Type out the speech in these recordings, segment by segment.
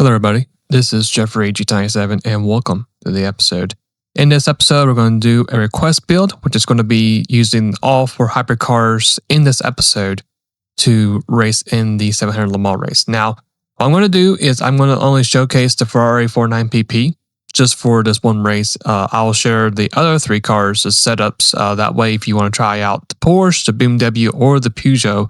Hello everybody, this is Jeffrey Gt7 and welcome to the episode. In this episode, we're going to do a request build, which is going to be using all 4 hypercars in this episode to race in the 700 Le Mans race. Now, what I'm going to do is I'm going to only showcase the Ferrari 49PP just for this one race. I'll share the other 3 cars as setups. That way, if you want to try out the Porsche, the BMW, or the Peugeot,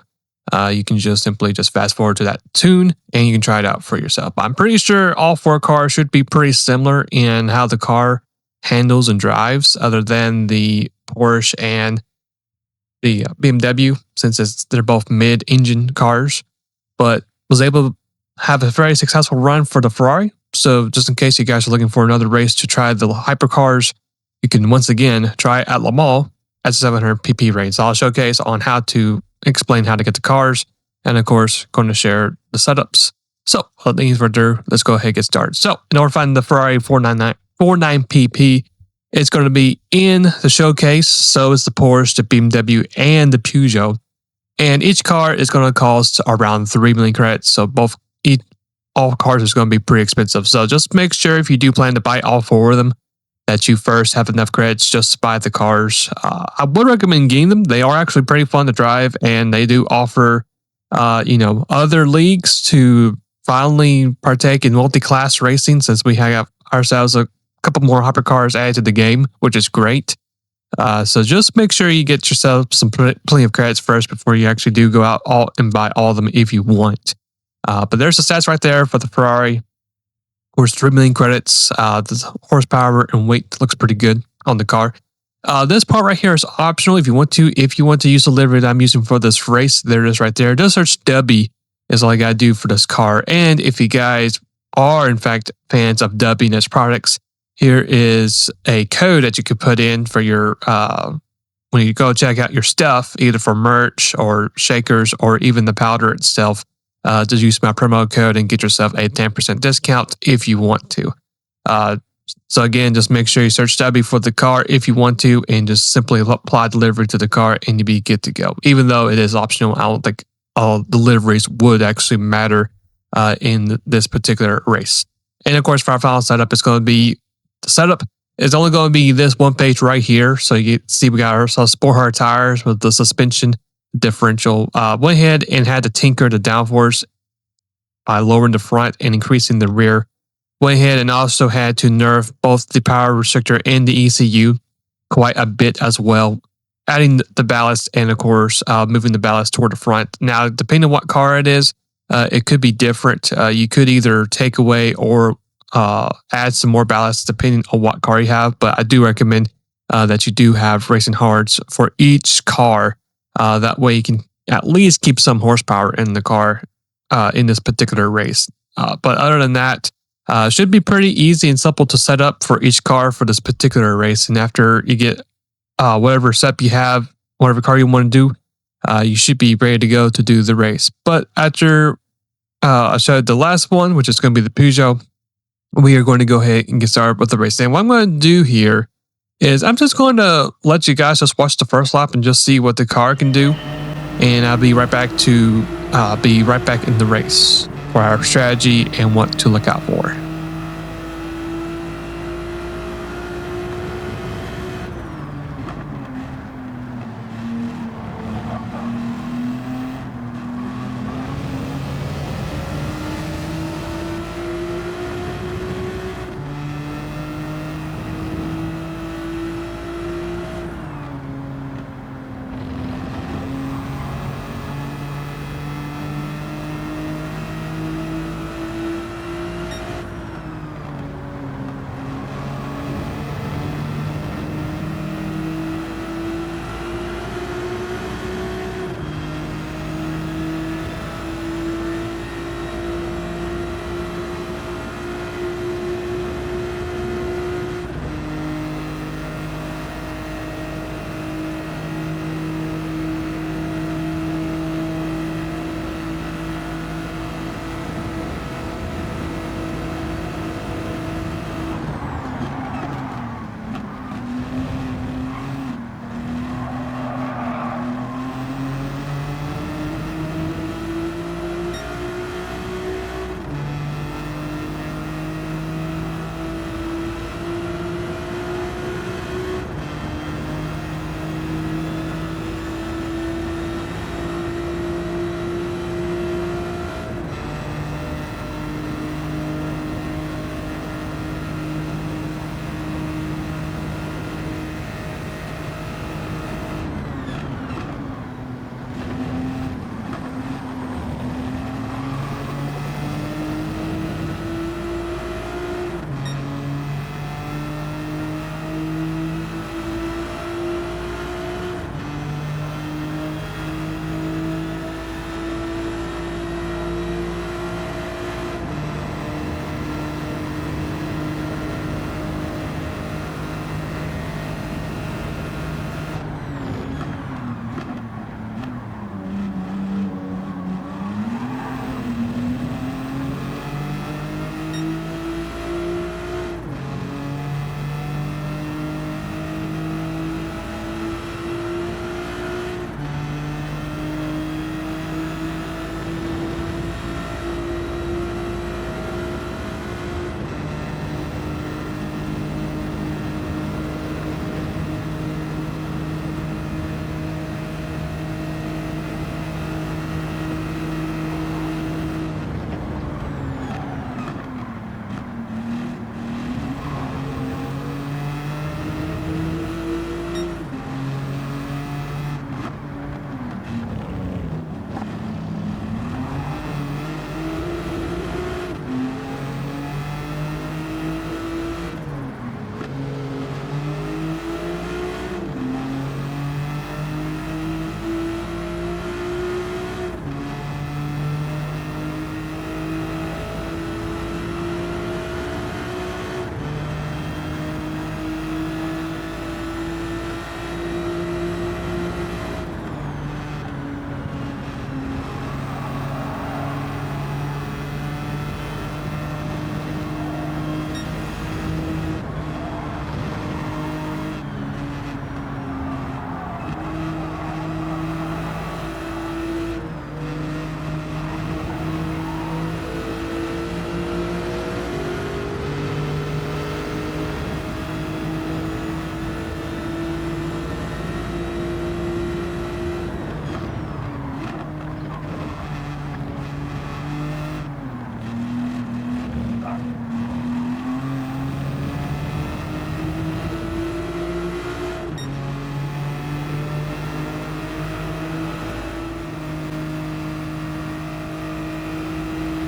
you can just simply fast forward to that tune and you can try it out for yourself. I'm pretty sure all 4 cars should be pretty similar in how the car handles and drives, other than the Porsche and the BMW, since they're both mid-engine cars, but was able to have a very successful run for the Ferrari. So just in case you guys are looking for another race to try the hypercars, you can once again try at Le Mans at 700 PP race. I'll showcase on how to explain how to get the cars, and of course, going to share the setups. So, without any further ado, let's go ahead and get started. So, in order to find the Ferrari 49PP, it's going to be in the showcase. So is the Porsche, the BMW, and the Peugeot. And each car is going to cost around 3 million credits. So all cars is going to be pretty expensive. So just make sure if you do plan to buy all 4 of them, that you first have enough credits just to buy the cars. I would recommend getting them. They are actually pretty fun to drive, and they do offer, other leagues to finally partake in multi-class racing, since we have ourselves a couple more hypercars added to the game, which is great. So just make sure you get yourself plenty of credits first before you actually do go out and buy all of them if you want. But there's the stats right there for the Ferrari. Of course, 3 million credits. The horsepower and weight looks pretty good on the car. This part right here is optional if you want to. If you want to use the livery that I'm using for this race, there it is right there. Just search Dubby is all you gotta do for this car. And if you guys are in fact fans of Dubby and its products, here is a code that you could put in for your when you go check out your stuff, either for merch or shakers or even the powder itself. Just use my promo code and get yourself a 10% discount if you want to. So again, just make sure you search Dubby for the car if you want to, and just simply apply delivery to the car and you'll be good to go. Even though it is optional, I don't think all deliveries would actually matter in this particular race. And of course, for our final setup, it's going to be the setup is only going to be this one page right here. So you see we got ourselves sport hard tires with the suspension differential. Went ahead and had to tinker the downforce by lowering the front and increasing the rear. Went ahead and also had to nerf both the power restrictor and the ECU quite a bit as well, adding the ballast and of course moving the ballast toward the front. Now, depending on what car it is, it could be different. You could either take away or add some more ballast depending on what car you have, but I do recommend that you do have racing hards for each car. That way you can at least keep some horsepower in the car in this particular race. But other than that, should be pretty easy and simple to set up for each car for this particular race. And after you get whatever setup you have, whatever car you want to do, you should be ready to go to do the race. But after I showed the last one, which is going to be the Peugeot, we are going to go ahead and get started with the race. And what I'm going to do here is I'm just going to let you guys just watch the first lap and just see what the car can do. And I'll be right back in the race for our strategy and what to look out for.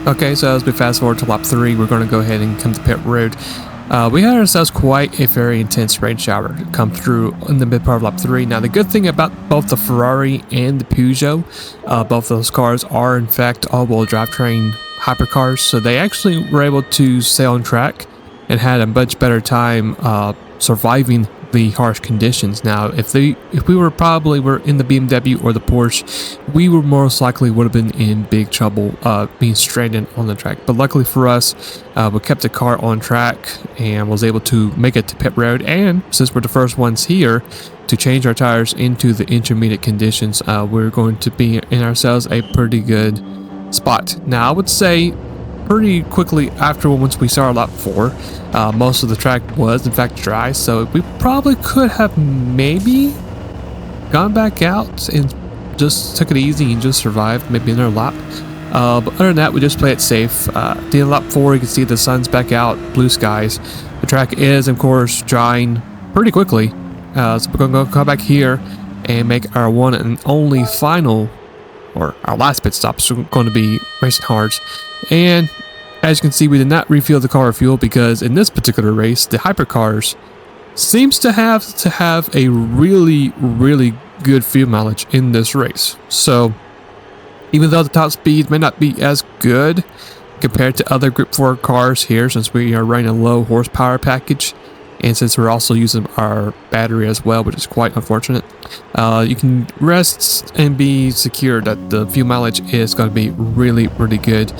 Okay, so as we fast forward to lap 3, we're going to go ahead and come to pit road. We had ourselves quite a very intense rain shower come through in the mid part of lap 3. Now, the good thing about both the Ferrari and the Peugeot, both those cars are in fact all-wheel drivetrain hypercars, so they actually were able to stay on track and had a much better time surviving the harsh conditions. Now, if we were in the BMW or the Porsche, we were most likely would have been in big trouble being stranded on the track. But luckily for us, we kept the car on track and was able to make it to pit road. And since we're the first ones here to change our tires into the intermediate conditions, we're going to be in ourselves a pretty good spot. Now, I would say pretty quickly after once we started lap 4, most of the track was in fact dry, so we probably could have maybe gone back out and just took it easy and just survived maybe another lap. But other than that, we just play it safe. The end of lap 4, you can see the sun's back out, blue skies. The track is of course drying pretty quickly, so we're going to come back here and make our one and only final, or our last pit stop. So we're going to be racing hards. And as you can see, we did not refuel the car fuel because in this particular race, the Hypercars seems to have a really good fuel mileage in this race. So even though the top speed may not be as good compared to other Group 4 cars here, since we are running a low horsepower package, and since we're also using our battery as well, which is quite unfortunate, you can rest and be secure that the fuel mileage is going to be really good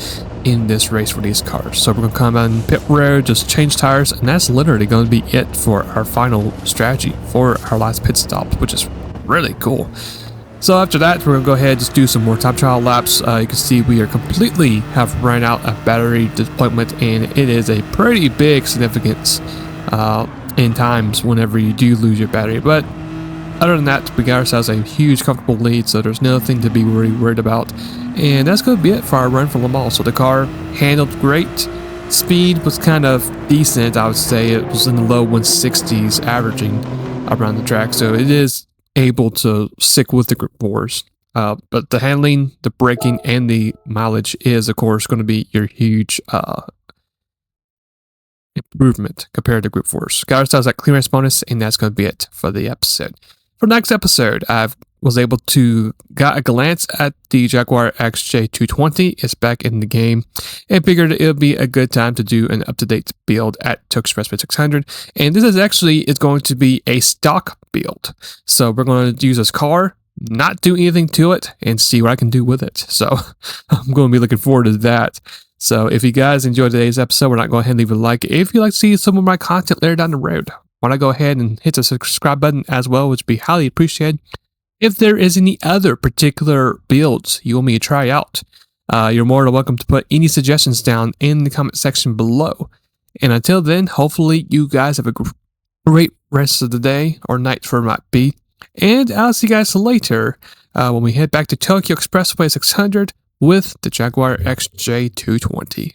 in this race for these cars. So we're going to come on pit road, just change tires, and that's literally going to be it for our final strategy for our last pit stop, which is really cool. So after that, we're going to go ahead and just do some more time trial laps. You can see we are completely have run out of battery deployment, and it is a pretty big significance in times whenever you do lose your battery. But other than that, we got ourselves a huge comfortable lead, so there's nothing to be worried about. And that's going to be it for our run for Le Mans. So the car handled great. Speed was kind of decent, I would say. It was in the low 160s averaging around the track, so it is able to stick with the Group 4s. But the handling, the braking, and the mileage is of course going to be your huge improvement compared to Group 4s. Got ourselves that clearance bonus, and that's going to be it for the episode. For the next episode, I was able to got a glance at the Jaguar XJ220. It's back in the game, and figured it would be a good time to do an up-to-date build at Tokyo Expressway 600. And this is going to be a stock build. So we're going to use this car, not do anything to it, and see what I can do with it. So I'm going to be looking forward to that. So if you guys enjoyed today's episode, we're not going to go ahead and leave a like. If you'd like to see some of my content later down the road, why not go ahead and hit the subscribe button as well, which would be highly appreciated. If there is any other particular builds you want me to try out, you're more than welcome to put any suggestions down in the comment section below. And until then, hopefully you guys have a great rest of the day or night for it might be. And I'll see you guys later when we head back to Tokyo Expressway 600 with the Jaguar XJ220.